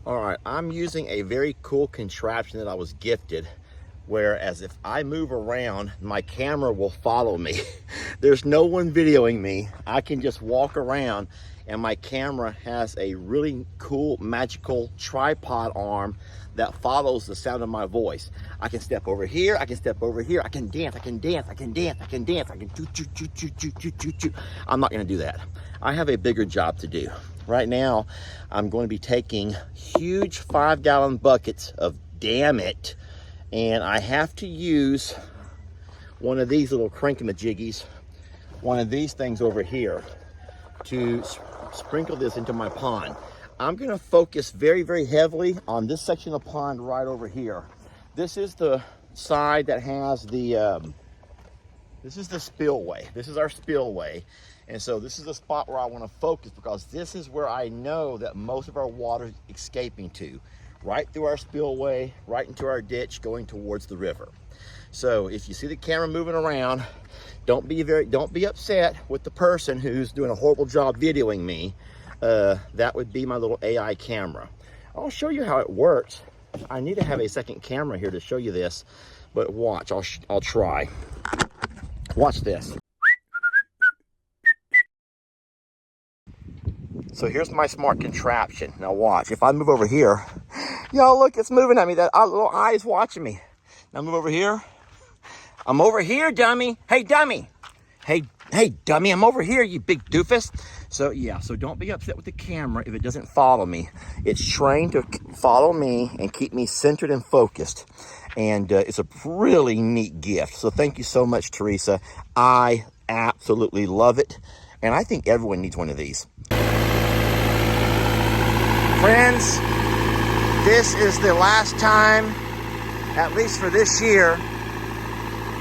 All right, I'm using a very cool contraption that I was gifted, whereas if I move around, my camera will follow me. There's no one videoing me. I can just walk around, and my camera has a really cool, magical tripod arm that follows the sound of my voice. I can step over here, I can step over here, I can dance, I can dance, I can dance, I can dance, I can choo. I'm not gonna do that. I have a bigger job to do. Right now, I'm going to be taking huge 5-gallon buckets of damn it, and I have to use one of these little crank-a-majiggies, one of these things over here, to sprinkle this into my pond. I'm going to focus very, very heavily on this section of pond right over here. This is the side that has the, this is the spillway. This is our spillway. And so this is the spot where I want to focus, because this is where I know that most of our water is escaping to. Right through our spillway, right into our ditch, going towards the river. So if you see the camera moving around, don't be upset with the person who's doing a horrible job videoing me. That would be my little AI camera. I'll show you how it works. I need to have a second camera here to show you this, but watch, I'll try. Watch this. So here's my smart contraption. Now watch, if I move over here, y'all look, it's moving at me. That little eye is watching me. Now move over here. I'm over here, dummy. Hey, dummy. Hey, dummy, I'm over here, you big doofus. So yeah, so don't be upset with the camera if it doesn't follow me. It's trained to follow me and keep me centered and focused. And it's a really neat gift. So thank you so much, Teresa. I absolutely love it. And I think everyone needs one of these. Friends, this is the last time, at least for this year,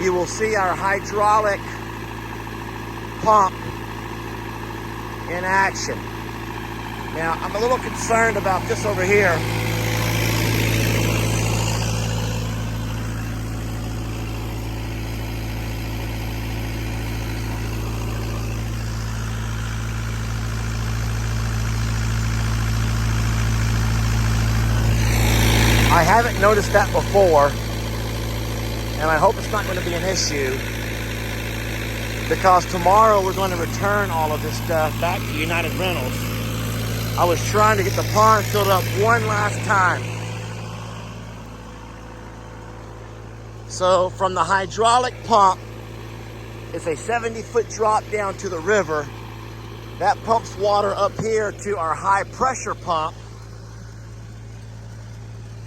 you will see our hydraulic pump in action. Now, I'm a little concerned about this over here. I haven't noticed that before, and I hope it's not going to be an issue, because tomorrow we're going to return all of this stuff back to United Rentals. I was trying to get the pond filled up one last time. So from the hydraulic pump, it's a 70-foot drop down to the river. That pumps water up here to our high pressure pump,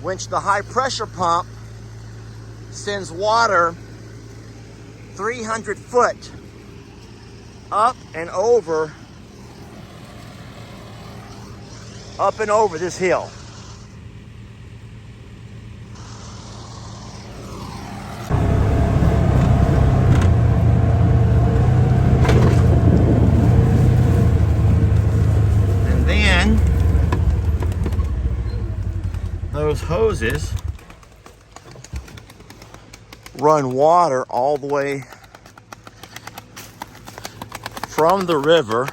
which the high pressure pump sends water 300 foot up and over this hill. And then those hoses run water all the way from the river,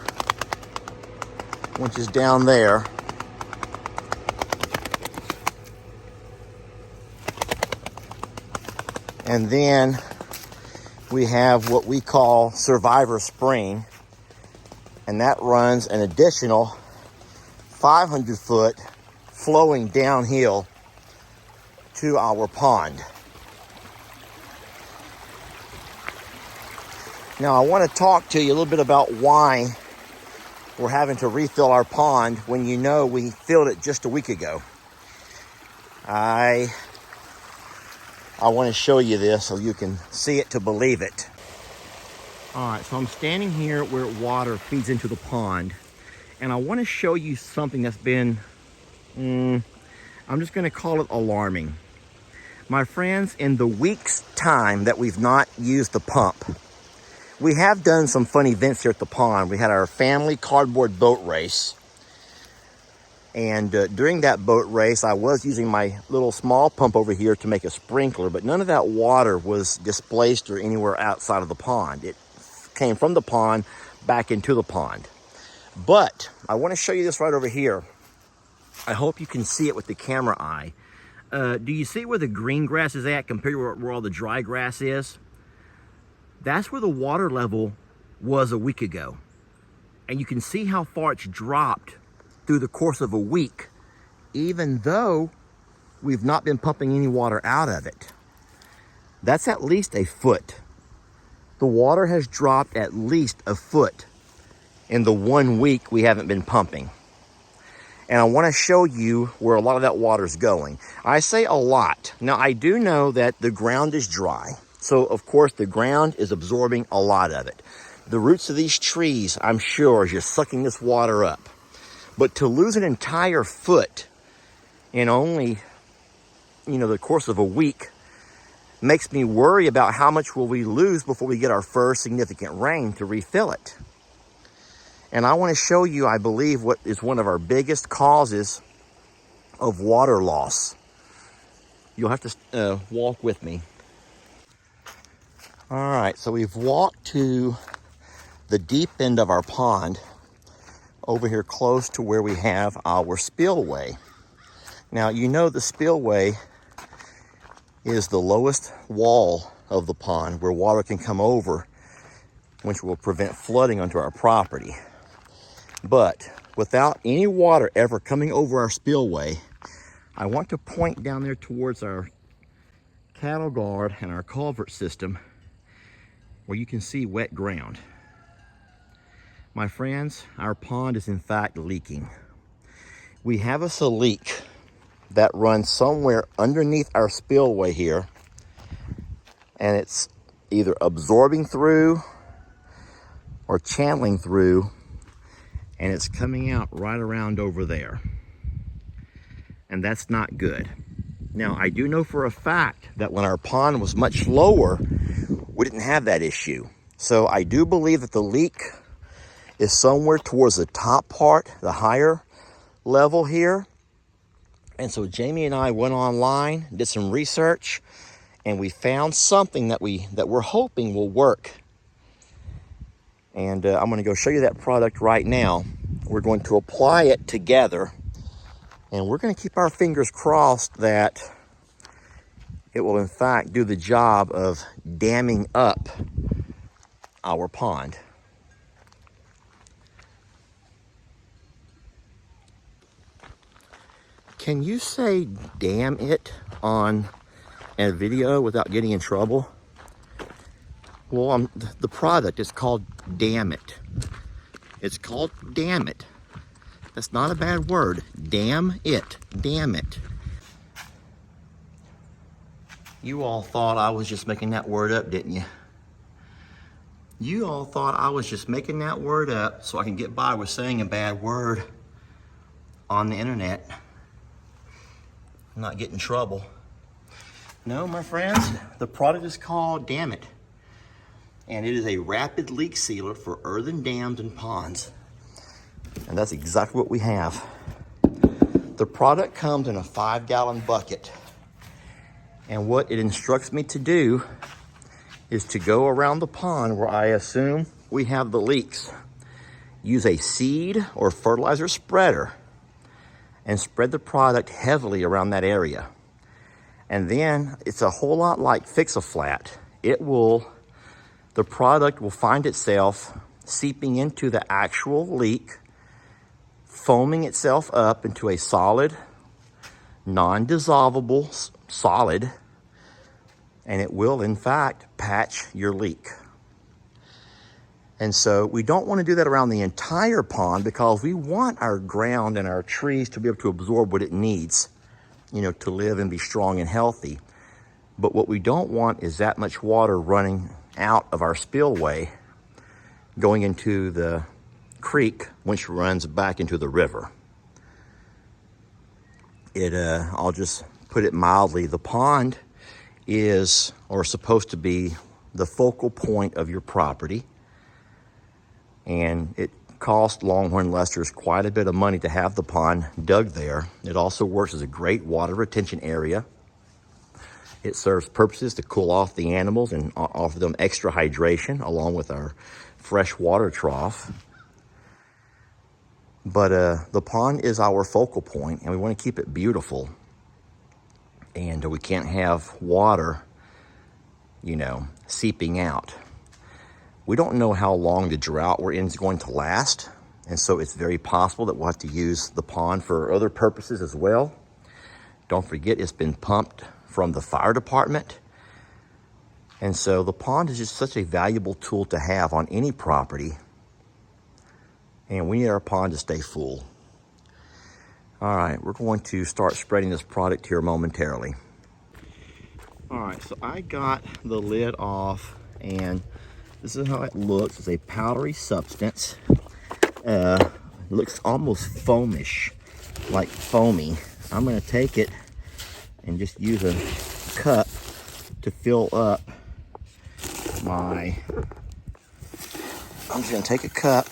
which is down there, and then we have what we call Survivor Spring, and that runs an additional 500 foot flowing downhill to our pond. Now I want to talk to you a little bit about why we're having to refill our pond when you know we filled it just a week ago. I want to show you this so you can see it to believe it. All right, so I'm standing here where water feeds into the pond, and I want to show you something that's been, I'm just going to call it alarming. My friends, in the week's time that we've not used the pump, we have done some fun events here at the pond. We had our family cardboard boat race. And during that boat race, I was using my little small pump over here to make a sprinkler, but none of that water was displaced or anywhere outside of the pond. It came from the pond back into the pond. But I want to show you this right over here. I hope you can see it with the camera eye. Do you see where the green grass is at compared to where all the dry grass is? That's where the water level was a week ago. And you can see how far it's dropped through the course of a week, even though we've not been pumping any water out of it. That's at least a foot. The water has dropped at least a foot in the 1 week we haven't been pumping. And I want to show you where a lot of that water is going. I say a lot. Now, I do know that the ground is dry. So, of course, the ground is absorbing a lot of it. The roots of these trees, I'm sure, are just sucking this water up. But to lose an entire foot in only, the course of a week makes me worry about how much will we lose before we get our first significant rain to refill it. And I want to show you, I believe, what is one of our biggest causes of water loss. You'll have to walk with me. All right, so we've walked to the deep end of our pond over here close to where we have our spillway. Now, the spillway is the lowest wall of the pond where water can come over, which will prevent flooding onto our property. But without any water ever coming over our spillway, I want to point down there towards our cattle guard and our culvert system where you can see wet ground. My friends, our pond is in fact leaking. We have us a leak that runs somewhere underneath our spillway here, and it's either absorbing through or channeling through, and it's coming out right around over there. And that's not good. Now, I do know for a fact that when our pond was much lower, we didn't have that issue. So I do believe that the leak is somewhere towards the top part, the higher level here. And so Jamie and I went online, did some research, and we found something that we're hoping will work. And I'm going to go show you that product right now. We're going to apply it together, and we're going to keep our fingers crossed that it will in fact do the job of damming up our pond. Can you say damn it on a video without getting in trouble? Well, the product is called Damn It. It's called Damn It. That's not a bad word. Damn it. Damn it. You all thought I was just making that word up, didn't you? You all thought I was just making that word up so I can get by with saying a bad word on the internet. Not get in trouble. No, my friends, the product is called Damn It. And it is a rapid leak sealer for earthen dams and ponds. And that's exactly what we have. The product comes in a 5-gallon bucket. And what it instructs me to do is to go around the pond where I assume we have the leaks. Use a seed or fertilizer spreader and spread the product heavily around that area. And then it's a whole lot like Fix-A-Flat. The product will find itself seeping into the actual leak, foaming itself up into a solid, non-dissolvable solid, and it will in fact patch your leak. And so we don't want to do that around the entire pond because we want our ground and our trees to be able to absorb what it needs, to live and be strong and healthy. But what we don't want is that much water running out of our spillway going into the creek, which runs back into the river. I'll just put it mildly, the pond is, or supposed to be, the focal point of your property. And it cost Longhorn Lesters quite a bit of money to have the pond dug there. It also works as a great water retention area. It serves purposes to cool off the animals and offer them extra hydration along with our fresh water trough. But the pond is our focal point, and we want to keep it beautiful. And we can't have water, you know, seeping out. We don't know how long the drought we're in is going to last. And so it's very possible that we'll have to use the pond for other purposes as well. Don't forget, it's been pumped from the fire department. And so the pond is just such a valuable tool to have on any property. And we need our pond to stay full. All right, we're going to start spreading this product here momentarily. All right, so I got the lid off, and this is how it looks. It's a powdery substance. It looks almost foamish, like foamy. I'm gonna take it and just use a cup to fill up I'm just gonna take a cup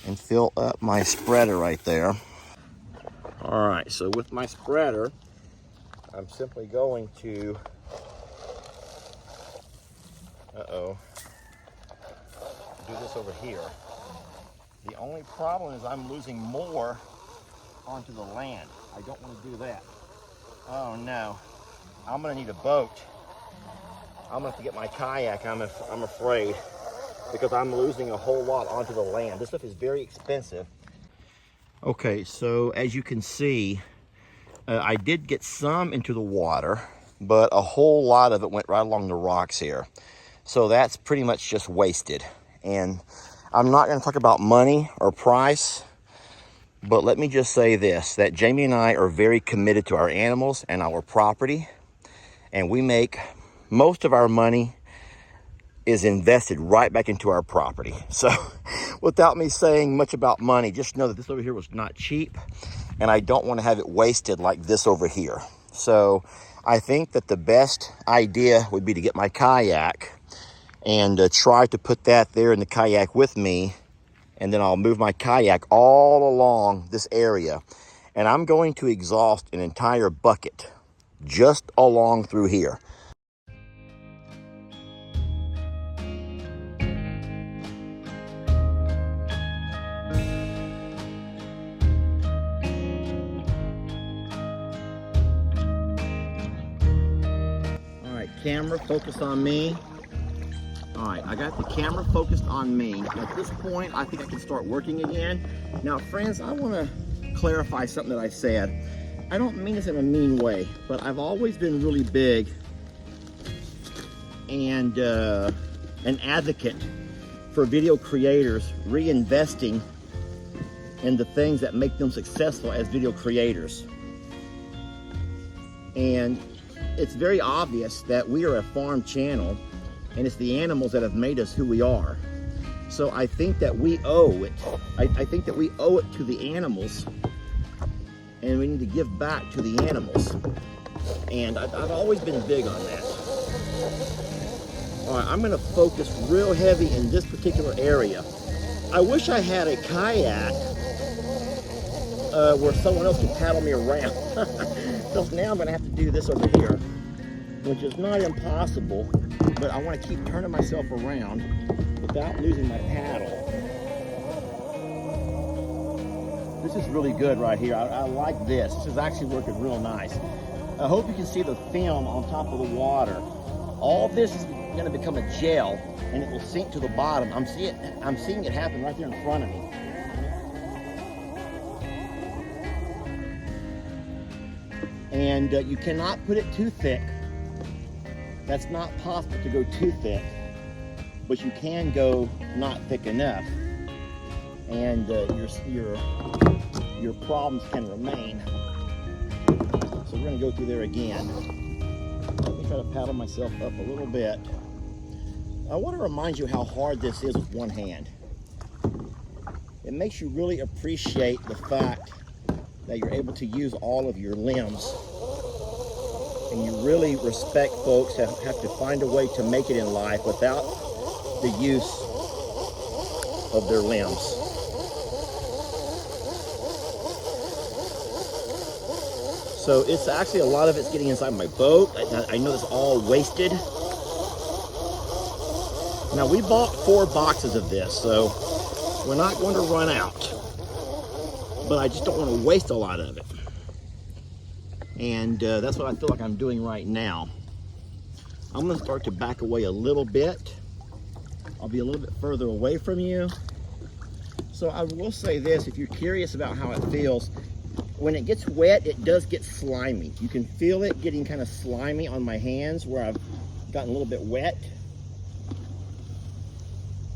and fill up my spreader right there. All right, so with my spreader, I'm simply going to, do this over here. The only problem is I'm losing more onto the land. I don't want to do that. Oh no, I'm gonna need a boat. I'm gonna have to get my kayak, I'm afraid, because I'm losing a whole lot onto the land. This stuff is very expensive. Okay, so as you can see, I did get some into the water, but a whole lot of it went right along the rocks here. So that's pretty much just wasted. And I'm not gonna talk about money or price, but let me just say this, that Jamie and I are very committed to our animals and our property, and we make most of our money is invested right back into our property. So without me saying much about money, just know that this over here was not cheap, and I don't want to have it wasted like this over here. So I think that the best idea would be to get my kayak and try to put that there in the kayak with me, and then I'll move my kayak all along this area, and I'm going to exhaust an entire bucket just along through here. All right, camera focused on me. All right, I got the camera focused on me. At this point, I think I can start working again. Now, friends, I want to clarify something that I said. I don't mean this in a mean way, but I've always been really big and an advocate for video creators reinvesting in the things that make them successful as video creators. And it's very obvious that we are a farm channel, and it's the animals that have made us who we are. So I think that we owe it. I think that we owe it to the animals, and we need to give back to the animals. And I've always been big on that. All right, I'm gonna focus real heavy in this particular area. I wish I had a kayak where someone else could paddle me around. Because now I'm gonna have to do this over here, which is not impossible, but I want to keep turning myself around without losing my paddle. This is really good right here. I like this. This is actually working real nice. I hope you can see the film on top of the water. All this is going to become a gel, and it will sink to the bottom. I'm seeing it happen right there in front of me. And you cannot put it too thick. That's not possible to go too thick, but you can go not thick enough, and your problems can remain. So we're gonna go through there again. Let me try to paddle myself up a little bit. I want to remind you how hard this is with one hand. It makes you really appreciate the fact that you're able to use all of your limbs. And you really respect folks that have to find a way to make it in life without the use of their limbs. So it's actually, a lot of it's getting inside my boat. I know it's all wasted. Now, we bought 4 boxes of this, so we're not going to run out. but I just don't want to waste a lot of it. And that's what I feel like I'm doing right now. I'm gonna start to back away a little bit. I'll be a little bit further away from you. So I will say this, if you're curious about how it feels, when it gets wet, it does get slimy. You can feel it getting kind of slimy on my hands where I've gotten a little bit wet.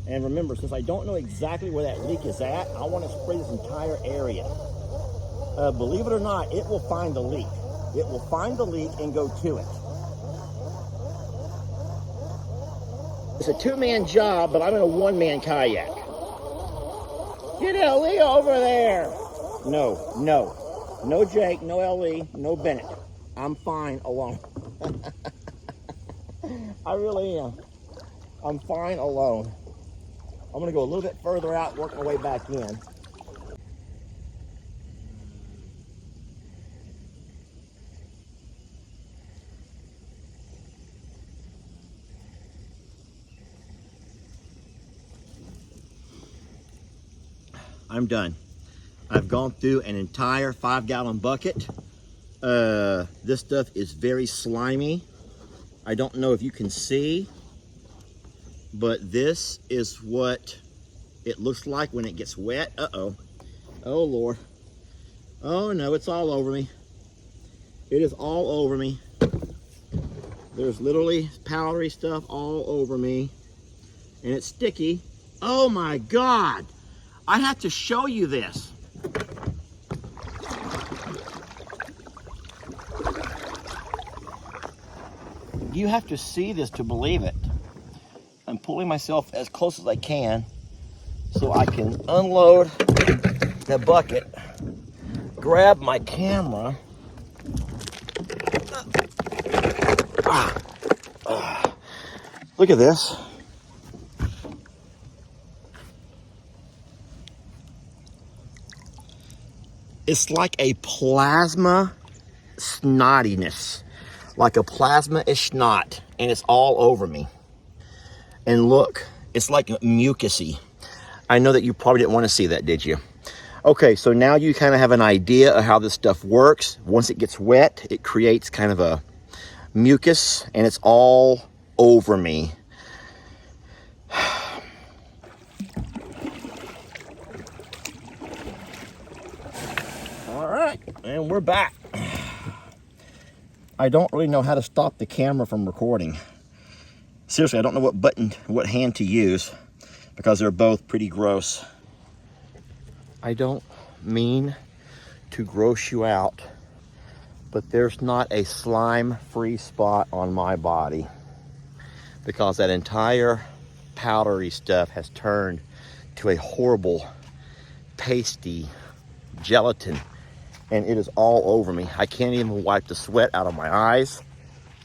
And remember, since I don't know exactly where that leak is at, I want to spray this entire area. Believe it or not, it will find the leak. It will find the leak and go to it. It's a two-man job, but I'm in a one-man kayak. Get Ellie over there. No Jake, no Ellie, no Bennett. I'm fine alone. I really am. I'm fine alone. I'm gonna go a little bit further out, work my way back in. I'm done. I've gone through an entire 5-gallon bucket. This stuff is very slimy. I don't know if you can see, but this is what it looks like when it gets wet. Uh-oh. Oh, Lord. Oh, no, it's all over me. It is all over me. There's literally powdery stuff all over me, and it's sticky. Oh, my God. I have to show you this. You have to see this to believe it. I'm pulling myself as close as I can so I can unload the bucket, grab my camera. Look at this. It's like a plasma snottiness, like a plasma-ish snot, and it's all over me. And look, it's like mucusy. I know that you probably didn't want to see that, did you? Okay, so now you kind of have an idea of how this stuff works. Once it gets wet, it creates kind of a mucus, and it's all over me. All right, and we're back. I don't really know how to stop the camera from recording. Seriously, I don't know what hand to use because they're both pretty gross. I don't mean to gross you out, but there's not a slime-free spot on my body because that entire powdery stuff has turned to a horrible, pasty gelatin, and it is all over me. I can't even wipe the sweat out of my eyes,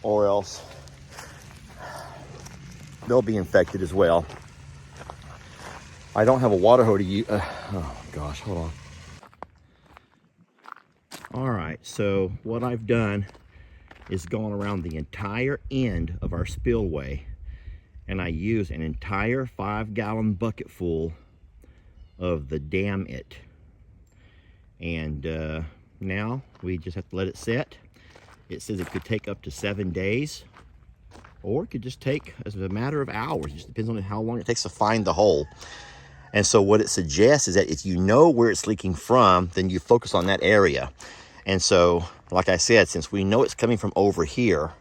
or else they'll be infected as well. I don't have a water hose to use. Oh gosh, hold on. All right, so what I've done is gone around the entire end of our spillway, and I use an entire 5-gallon bucket full of the Damn It. And now we just have to let it set. It says it could take up to 7 days, or it could just take as a matter of hours. It just depends on how long it takes to find the hole. And so what it suggests is that if you know where it's leaking from, then you focus on that area. And so, like I said, since we know it's coming from over here,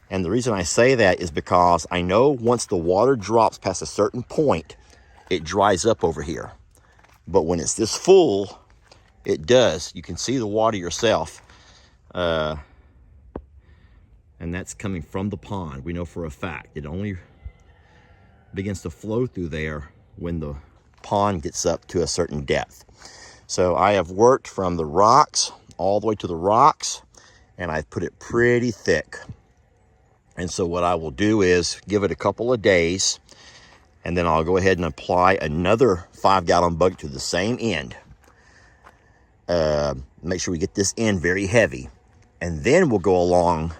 and the reason I say that is because I know once the water drops past a certain point, it dries up over here. But when it's this full, it does. You can see the water yourself. And that's coming from the pond. We know for a fact. It only begins to flow through there when the pond gets up to a certain depth. So I have worked from the rocks all the way to the rocks, and I've put it pretty thick. And so what I will do is give it a couple of days, and then I'll go ahead and apply another 5-gallon bucket to the same end. Make sure we get this end very heavy, and then we'll go along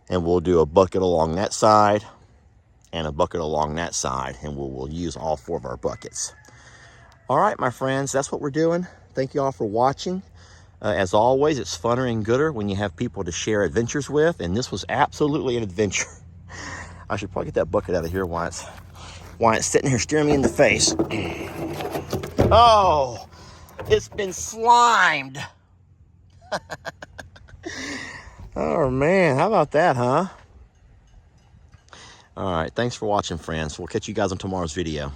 and we'll do a bucket along that side and a bucket along that side, and we'll use all 4 of our buckets. All right, my friends, that's what we're doing. Thank you all for watching. As always, it's funner and gooder when you have people to share adventures with, and this was absolutely an adventure. I should probably get that bucket out of here while it's sitting here staring me in the face. Oh, it's been slimed. Oh man, how about that, huh? All right, thanks for watching, friends. We'll catch you guys on tomorrow's video.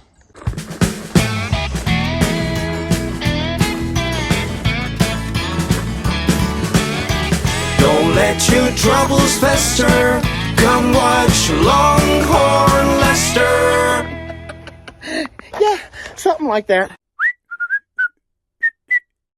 Don't let your troubles fester. Come watch Longhorn Lester. Yeah, something like that.